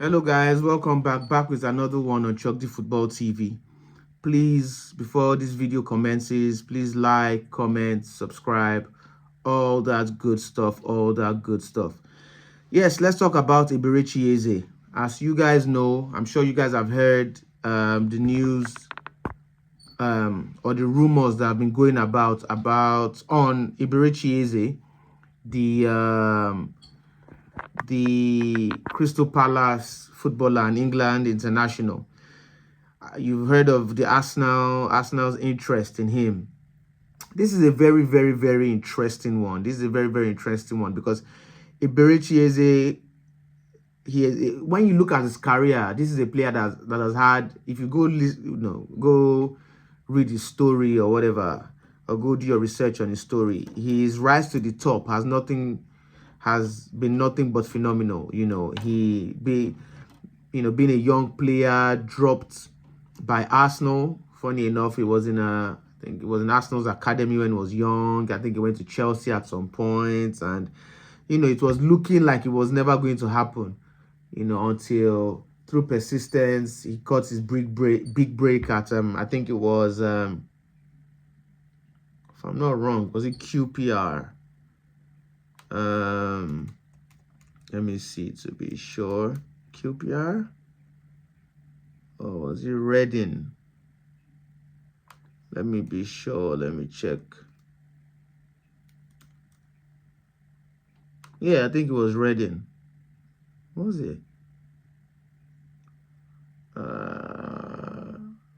Hello guys, welcome back with another one on Chugdi Football TV. Please, before this video commences, please like, comment, subscribe, all that good stuff. Yes, let's talk about Eberechi Eze. As you guys know, I'm sure you guys have heard the news or the rumors that have been going about on Eberechi Eze, the Crystal Palace footballer and England international. You've heard of the Arsenal's interest in him. This is a very interesting one. This is a very interesting one because Eberechi Eze, when you look at his career, this is a player that has had. If you go read his story or whatever, or go do your research on his story, his rise to the top has been nothing but phenomenal. Being a young player, dropped by Arsenal. Funny enough, I think it was in Arsenal's academy when he was young. I think he went to Chelsea at some point, and it was looking like it was never going to happen. Until through persistence, he got his big break at I think it was if I'm not wrong, was it QPR? Let me see to be sure. QPR? Or was it Reading? Let me be sure. Let me check. Yeah, I think it was Reading. What was it?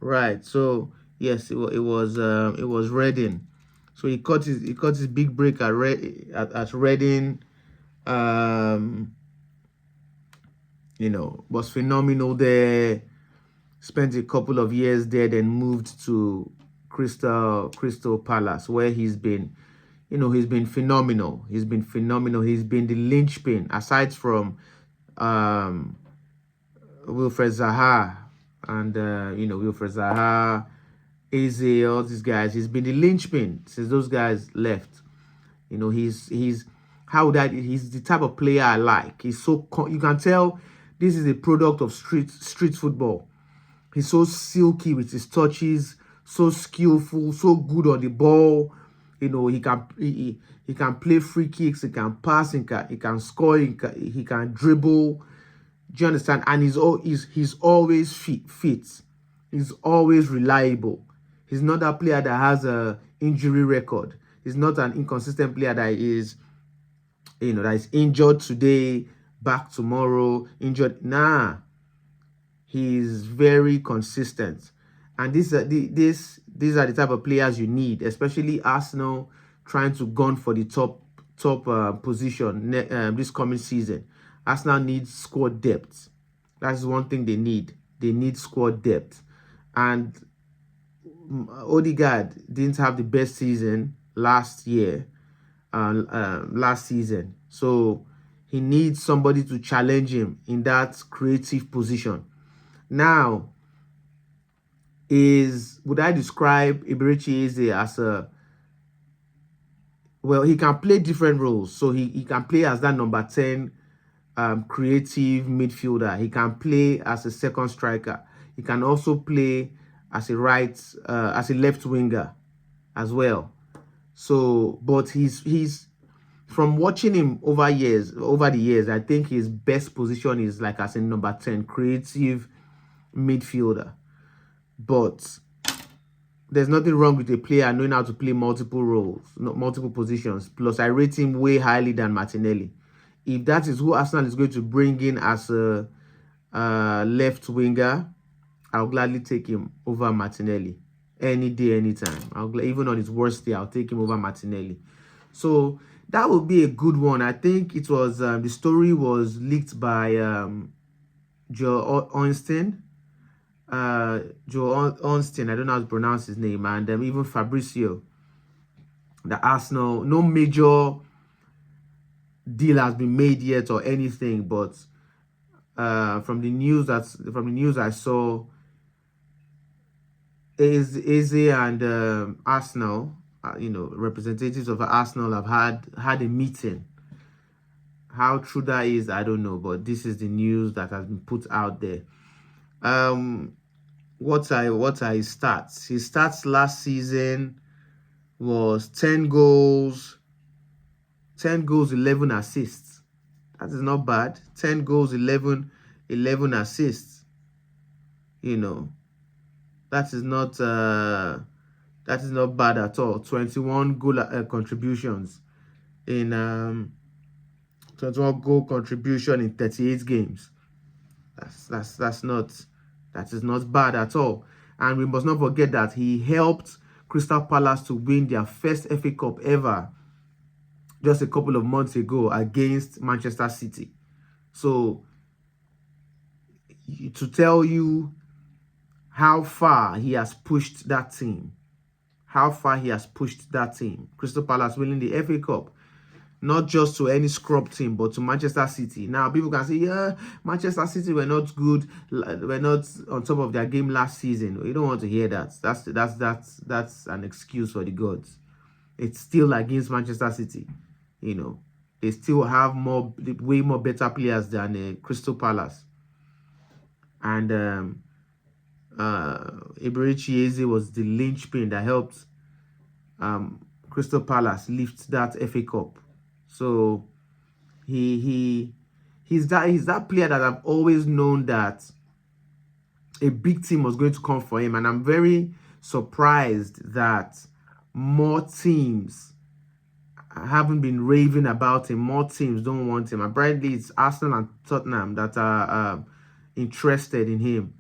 Right. So yes, it was Reading. So he caught his big break at Reading. Was phenomenal there. Spent a couple of years there, then moved to Crystal Palace, where he's been phenomenal. He's been phenomenal. He's been the linchpin, aside from Wilfred Zaha and Wilfred Zaha, Eze, all these guys. He's been the linchpin since those guys left. He's the type of player I like. He's so you can tell this is a product of street football. He's so silky with his touches, so skillful, so good on the ball. He can play free kicks, he can pass, he can score, he can dribble. Do you understand? And he's always fit. He's always reliable. He's not that player that has a injury record. He's not an inconsistent player that is injured today, back tomorrow, injured. Nah. He's very consistent, and these are the type of players you need, especially Arsenal trying to gun for the top position this coming season. Arsenal needs squad depth. That's one thing they need. They need squad depth, and Odegaard didn't have the best season last season, so he needs somebody to challenge him in that creative position. Now, would I describe Eberechi Eze as he can play different roles. So he can play as that number 10 creative midfielder. He can play as a second striker. He can also play as a left winger as well. So, but he's from watching him over the years, I think his best position is like as a number 10 creative midfielder. But there's nothing wrong with a player knowing how to play multiple roles, multiple positions. Plus, I rate him way highly than Martinelli. If that is who Arsenal is going to bring in as a left winger, I'll gladly take him over Martinelli any day, anytime. Even on his worst day, I'll take him over Martinelli. So that would be a good one. I think it was the story was leaked by Joe Ornstein. Joe Ornstein, I don't know how to pronounce his name, and even Fabrizio. The Arsenal, no major deal has been made yet or anything, but from the news I saw, Eze and Arsenal, representatives of Arsenal have had a meeting, How true that is, I don't know, but this is the news that has been put out there. What are his stats? His stats last season was 10 goals, 11 assists. That is not bad. 10 goals, 11 assists. You know, that is not bad at all. 21 goal contributions in 21 goal contribution in 38 games. That is not bad at all. And we must not forget that he helped Crystal Palace to win their first FA Cup ever just a couple of months ago against Manchester City. So to tell you how far he has pushed that team, Crystal Palace winning the FA Cup, not just to any scrub team, but to Manchester City. Now, people can say, yeah, Manchester City were not good, were not on top of their game last season. You don't want to hear that. That's an excuse for the gods. It's still against Manchester City. You know, they still have way more better players than Crystal Palace. And Eberechi Eze was the linchpin that helped Crystal Palace lift that FA Cup. So he's that player that I've always known that a big team was going to come for him, and I'm very surprised that more teams haven't been raving about him. More teams don't want him. Apparently, it's Arsenal and Tottenham that are interested in him.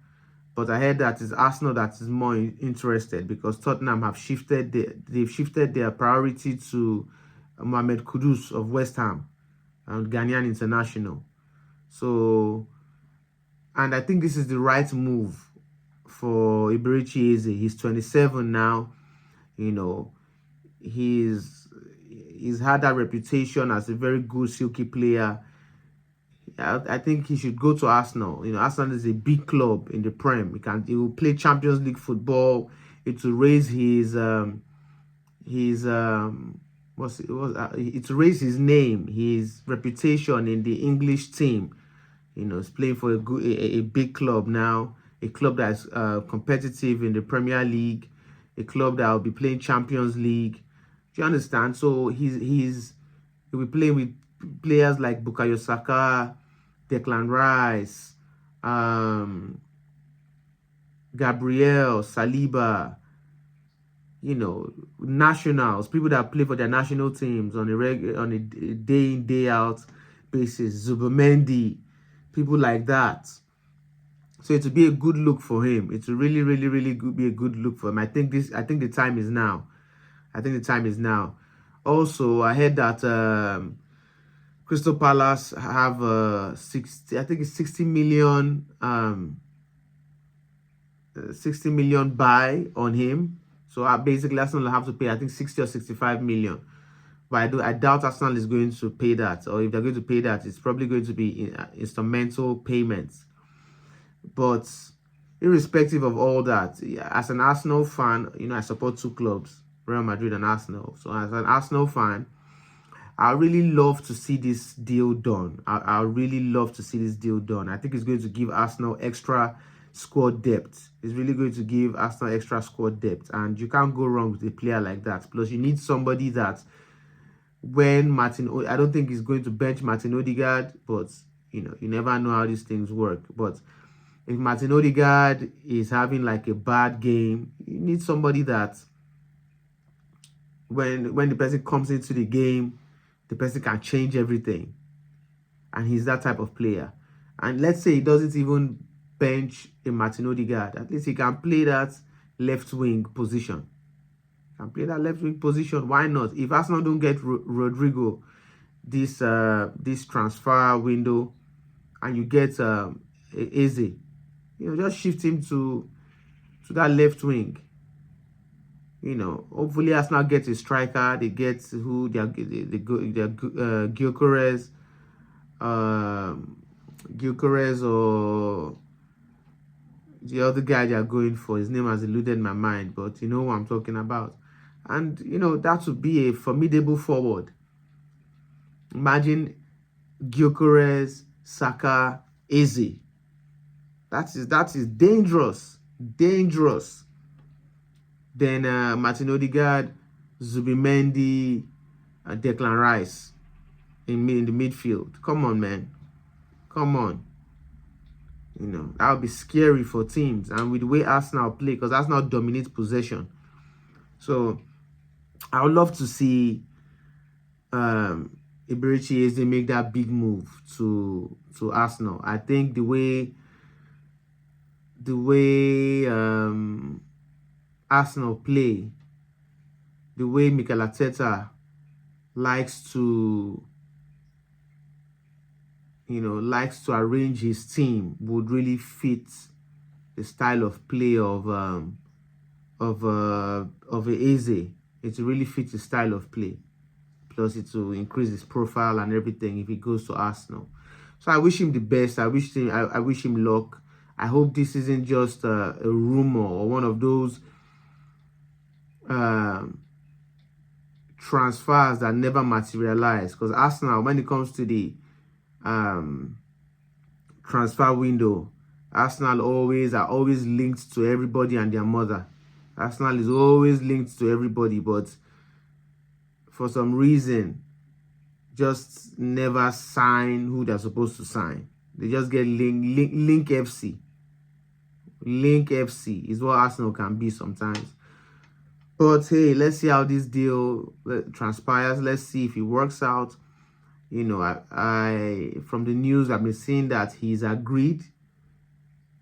But I heard that it's Arsenal that is more interested because Tottenham have shifted their priority to Mohamed Kudus of West Ham and Ghanaian international. So, and I think this is the right move for Eberechi Eze. He's 27 now. You know, he's had that reputation as a very good silky player. I think he should go to Arsenal. You know, Arsenal is a big club in the Prem. He will play Champions League football. It will raise it will raise his name, his reputation in the English team. You know, he's playing for a big club now, a club that's competitive in the Premier League, a club that will be playing Champions League. Do you understand? So he'll be playing with players like Bukayo Saka, Declan Rice, Gabriel, Saliba, you know, nationals, people that play for their national teams on a day in, day out basis, Zubomendi, people like that. So it will be a good look for him. It will really, really, really be a good look for him. I think the time is now. Also, I heard that Crystal Palace have 60 million buy on him. So basically Arsenal have to pay, I think, 60 or 65 million. But I doubt Arsenal is going to pay that. Or if they're going to pay that, it's probably going to be instrumental payments. But irrespective of all that, as an Arsenal fan, you know, I support two clubs, Real Madrid and Arsenal. So as an Arsenal fan, I really love to see this deal done. I really love to see this deal done. I think it's going to give Arsenal extra squad depth. It's really going to give Arsenal extra squad depth. And you can't go wrong with a player like that. Plus, you need somebody that when I don't think he's going to bench Martin Odegaard, but, you know, you never know how these things work. But if Martin Odegaard is having like a bad game, you need somebody that when the person comes into the game, the person can change everything. And he's that type of player. And let's say he doesn't even bench a Martin Odegaard. At least he can play that left wing position. Why not? If Arsenal don't get Rodrigo this transfer window, and you get Eze, you know, just shift him to that left wing. You know, hopefully Arsenal gets a striker. They get who they're Gyökeres, or the other guy they are going for. His name has eluded my mind, but you know what I'm talking about. And you know, that would be a formidable forward. Imagine Gyökeres, Saka, Eze. That is dangerous. Dangerous. Then Martin Odegaard, Zubimendi, Declan Rice in the midfield. Come on, man. Come on. You know, that would be scary for teams. And with the way Arsenal play, because Arsenal dominates possession. So I would love to see Eberechi Eze make that big move to Arsenal. I think the way Arsenal play, the way Mikel Arteta likes to arrange his team would really fit the style of play of Eze. It really fits the style of play. Plus, it will increase his profile and everything if he goes to Arsenal. So I wish him the best. I wish him luck. I hope this isn't just a rumor or one of those transfers that never materialize. Because Arsenal, when it comes to the transfer window, Arsenal are always linked to everybody and their mother. Arsenal is always linked to everybody, but for some reason, just never sign who they're supposed to sign. They just get link FC. Link FC is what Arsenal can be sometimes. But hey, let's see how this deal transpires. Let's see if it works out. You know, I from the news I've been seeing that he's agreed.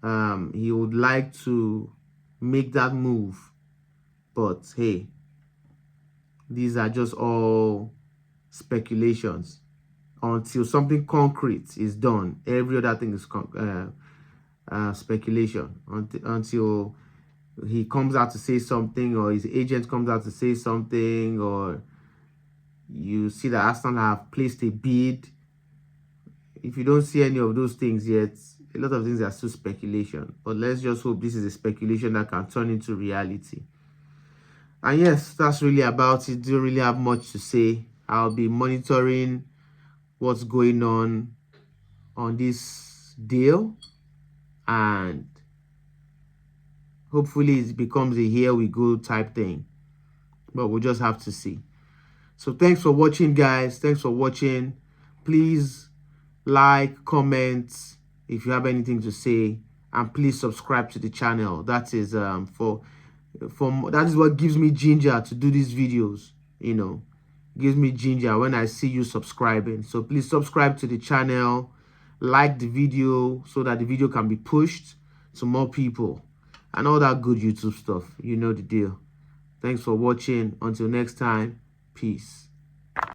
He would like to make that move, but hey, these are just all speculations. Until something concrete is done, every other thing is speculation. Until he comes out to say something, or his agent comes out to say something, or you see that Arsenal have placed a bid. If you don't see any of those things yet, a lot of things are still speculation. But let's just hope this is a speculation that can turn into reality. And yes, that's really about it. Don't really have much to say. I'll be monitoring what's going on this deal, and hopefully it becomes a here we go type thing. But we'll just have to see. So thanks for watching, guys. Thanks for watching. Please like, comment if you have anything to say, and please subscribe to the channel. That is that is what gives me ginger to do these videos. You know, gives me ginger when I see you subscribing. So please subscribe to the channel, like the video so that the video can be pushed to more people, and all that good YouTube stuff. You know the deal. Thanks for watching. Until next time, peace.